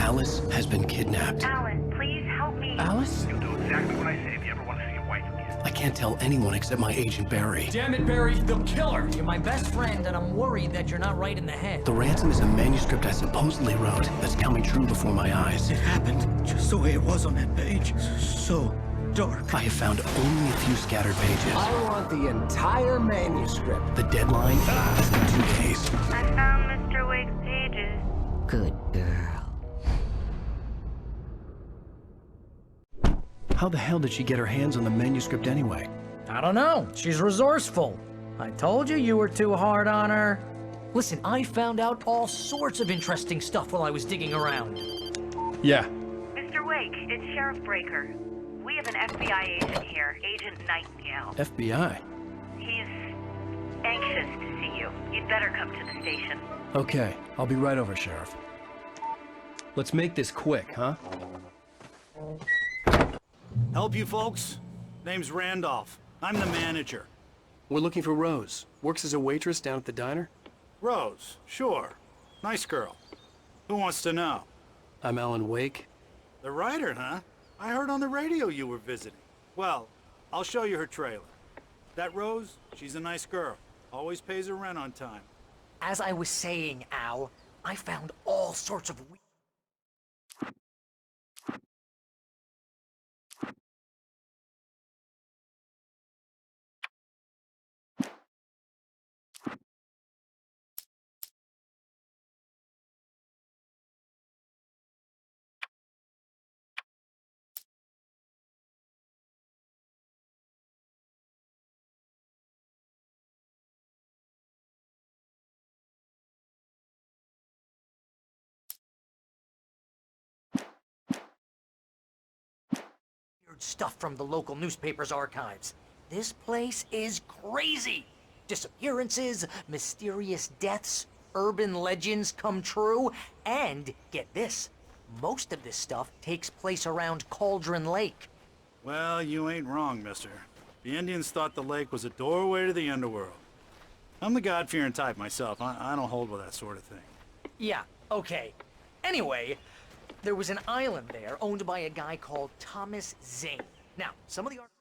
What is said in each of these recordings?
Alice has been kidnapped. Alan, please help me. Alice? You'll do exactly what I say if you ever want to see your wife again. I can't tell anyone except my agent Barry. Damn it, Barry, they'll kill her! You're my best friend, and I'm worried that you're not right in the head. The ransom is a manuscript I supposedly wrote that's coming true before my eyes. It happened just the way it was on that page. So dark. I have found only a few scattered pages. I want the entire manuscript. The deadline is in 2 days. I found Mr. Wake's pages. Good girl. How the hell did she get her hands on the manuscript anyway? I don't know. She's resourceful. I told you you were too hard on her. Listen, I found out all sorts of interesting stuff while I was digging around. Yeah. Mr. Wake, it's Sheriff Breaker. We have an FBI agent here, Agent Nightingale. FBI? He's anxious to see you. You'd better come to the station. Okay, I'll be right over, Sheriff. Let's make this quick, huh? Help you folks? Name's Randolph. I'm the manager. We're looking for Rose. Works as a waitress down at the diner. Rose, sure. Nice girl. Who wants to know? I'm Alan Wake. The writer, huh? I heard on the radio you were visiting. Well, I'll show you her trailer. That Rose, she's a nice girl. Always pays her rent on time. As I was saying, Al, I found all sorts of weird stuff from the local newspaper's archives. This place is crazy. Disappearances, mysterious deaths, urban legends come true, and get this, most of this stuff takes place around Cauldron Lake. Well, you ain't wrong, mister. The Indians thought the lake was a doorway to the underworld. I'm the God-fearing type myself. I don't hold with that sort of thing. Yeah, okay. Anyway, there was an island there owned by a guy called Thomas Zane. Now, some of the articles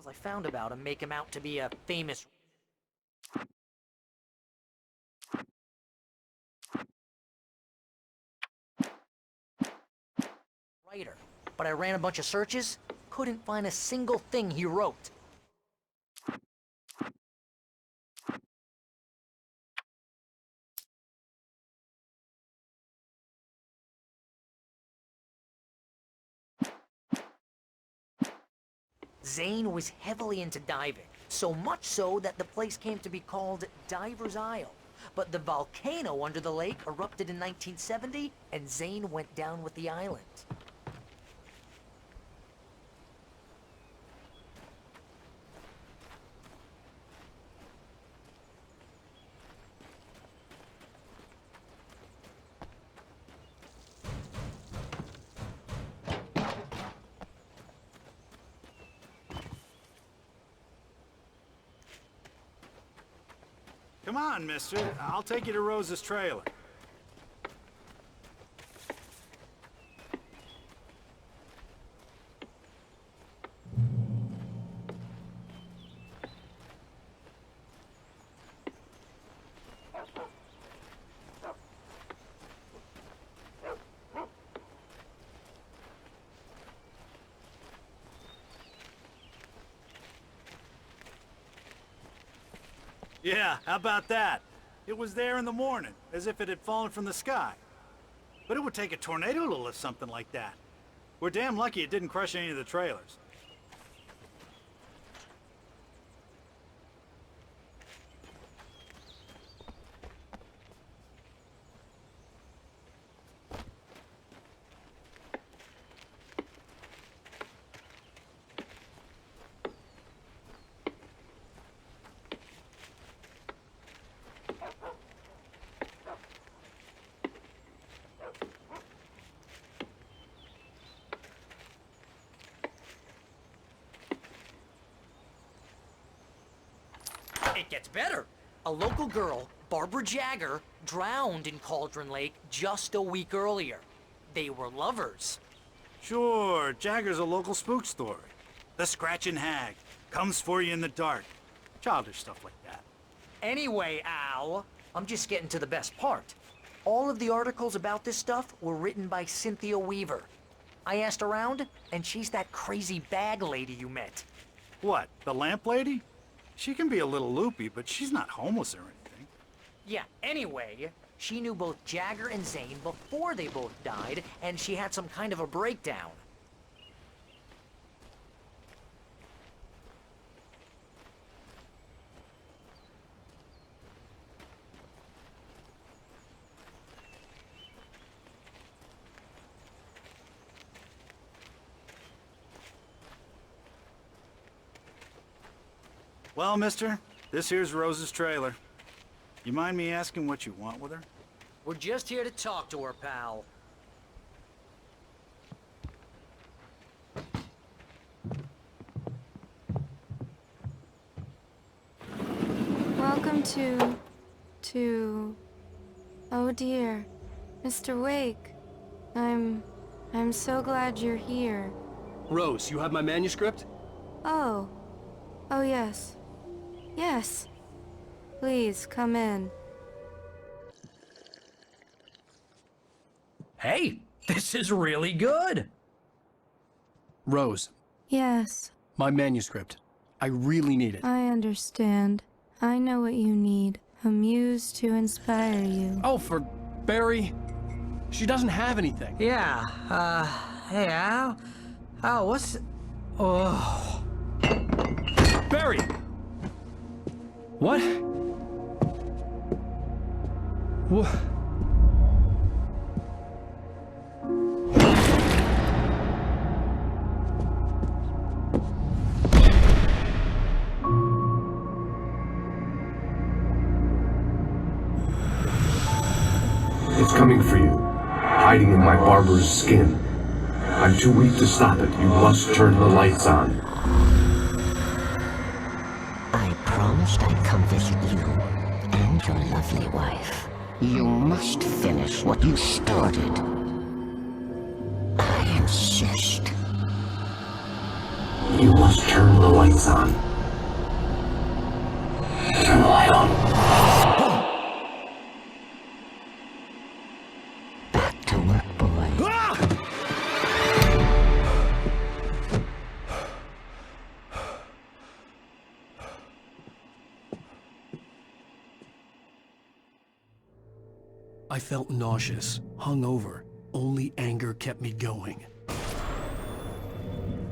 I found about him make him out to be a famous writer. But I ran a bunch of searches, couldn't find a single thing he wrote. Zane was heavily into diving, so much so that the place came to be called Diver's Isle. But the volcano under the lake erupted in 1970, and Zane went down with the island. Come on, mister. I'll take you to Rose's trailer. Yeah, how about that? It was there in the morning, as if it had fallen from the sky. But it would take a tornado to lift something like that. We're damn lucky it didn't crush any of the trailers. It gets better. A local girl, Barbara Jagger, drowned in Cauldron Lake just a week earlier. They were lovers. Sure, Jagger's a local spook story. The Scratching Hag. Comes for you in the dark. Childish stuff like that. Anyway, Al, I'm just getting to the best part. All of the articles about this stuff were written by Cynthia Weaver. I asked around, and she's that crazy bag lady you met. What, the lamp lady? She can be a little loopy, but she's not homeless or anything. Yeah, anyway, she knew both Jagger and Zane before they both died, and she had some kind of a breakdown. Well, mister, this here's Rose's trailer. You mind me asking what you want with her? We're just here to talk to her, pal. Welcome to... Oh dear, Mr. Wake. I'm so glad you're here. Rose, you have my manuscript? Oh. Oh yes. Yes. Please, come in. Hey, this is really good. Rose, Yes, my manuscript. I really need it. I understand. I know what you need. A muse to inspire you. Oh, for Barry? She doesn't have anything. Yeah, hey, Al? Oh, what's... Oh... Barry! What? What? It's coming for you, hiding in my barber's skin. I'm too weak to stop it. You must turn the lights on. I promised I'd come visit you and your lovely wife. You must finish what you started. I insist. You must turn the lights on. Turn the light on. Back to work, boy. I felt nauseous, hungover. Only anger kept me going.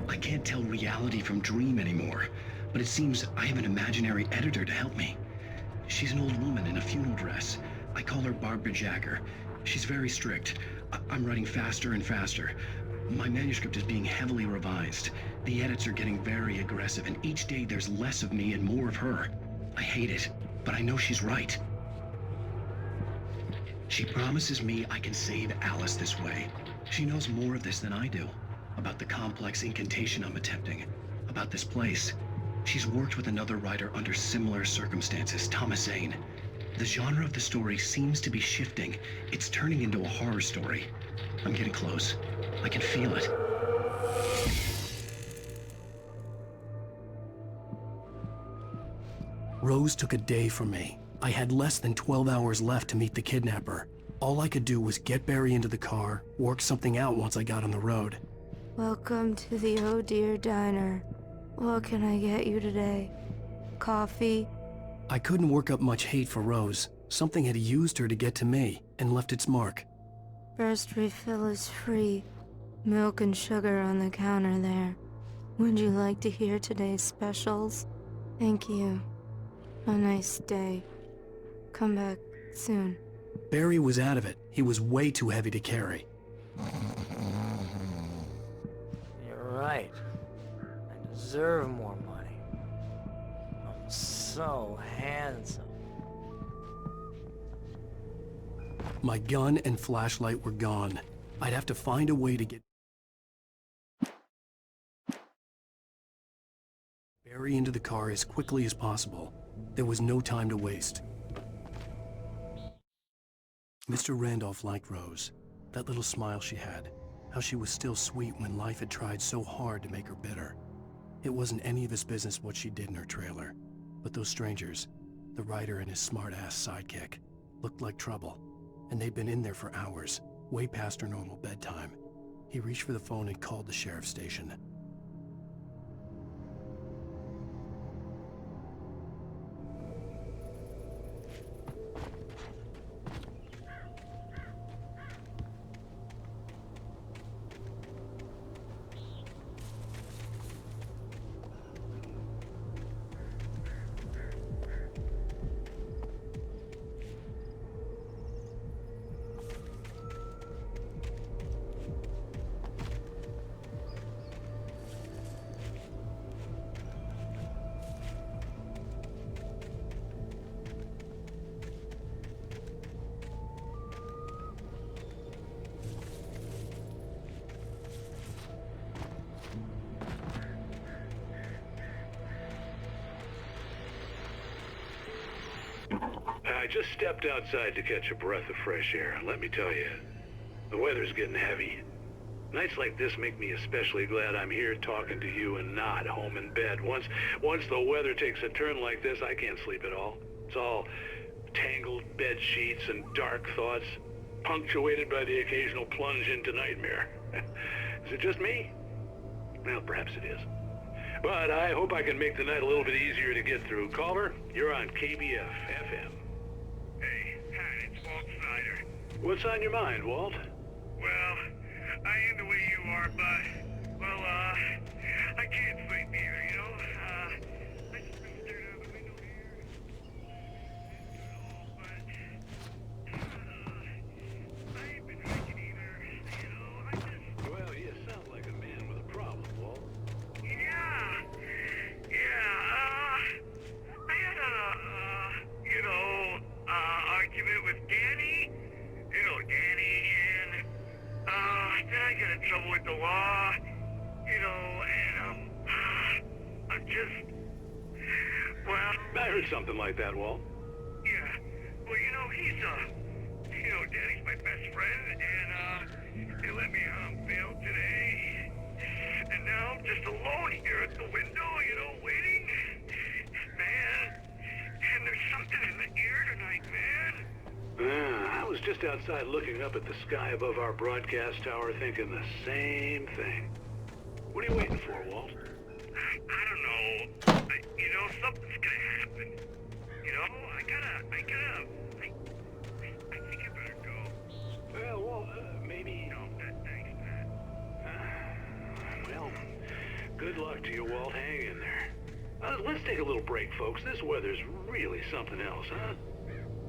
I can't tell reality from dream anymore, but it seems I have an imaginary editor to help me. She's an old woman in a funeral dress. I call her Barbara Jagger. She's very strict. I'm writing faster and faster. My manuscript is being heavily revised. The edits are getting very aggressive, and each day there's less of me and more of her. I hate it, but I know she's right. She promises me I can save Alice this way. She knows more of this than I do. About the complex incantation I'm attempting. About this place. She's worked with another writer under similar circumstances, Thomas Zane. The genre of the story seems to be shifting. It's turning into a horror story. I'm getting close. I can feel it. Rose took a day from me. I had less than 12 hours left to meet the kidnapper. All I could do was get Barry into the car, work something out once I got on the road. Welcome to the Oh Dear Diner. What can I get you today? Coffee? I couldn't work up much hate for Rose. Something had used her to get to me and left its mark. First refill is free. Milk and sugar on the counter there. Would you like to hear today's specials? Thank you. A nice day. Come back soon. Barry was out of it. He was way too heavy to carry. You're right. I deserve more money. I'm so handsome. My gun and flashlight were gone. I'd have to find a way to get Barry into the car as quickly as possible. There was no time to waste. Mr. Randolph liked Rose. That little smile she had. How she was still sweet when life had tried so hard to make her bitter. It wasn't any of his business what she did in her trailer. But those strangers, the writer and his smart-ass sidekick, looked like trouble. And they'd been in there for hours, way past her normal bedtime. He reached for the phone and called the sheriff's station. I just stepped outside to catch a breath of fresh air, and let me tell you, the weather's getting heavy. Nights like this make me especially glad I'm here talking to you and not home in bed. Once the weather takes a turn like this, I can't sleep at all. It's all tangled bed sheets and dark thoughts, punctuated by the occasional plunge into nightmare. Is it just me? Well, perhaps it is. But I hope I can make the night a little bit easier to get through. Caller, you're on KBF FM. Hey, hi, it's Walt Snyder. What's on your mind, Walt? Well, I am the way you are, but, well, I can't sleep either, you know? I just been staring out the window here. But, I ain't been drinking either, you know? I just... Well, you sound like a man with a problem, Walt. I had argument with Danny. You know, Danny, and, then I got in trouble with the law, you know, and, I'm just, well... I heard something like that, Walt. Yeah, well, you know, Danny's my best friend, and, he let me, bail today. And now I'm just alone here at the window, you know, waiting. Man, and there's something in the air tonight, man. I was just outside looking up at the sky above our broadcast tower thinking the same thing. What are you waiting for, Walt? I don't know. You know, something's gonna happen. You know, I think I better go. Well, Walt, maybe... No, thanks, Pat. Well, good luck to you, Walt. Hang in there. Let's take a little break, folks. This weather's really something else, huh?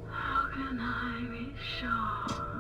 How can I be sure?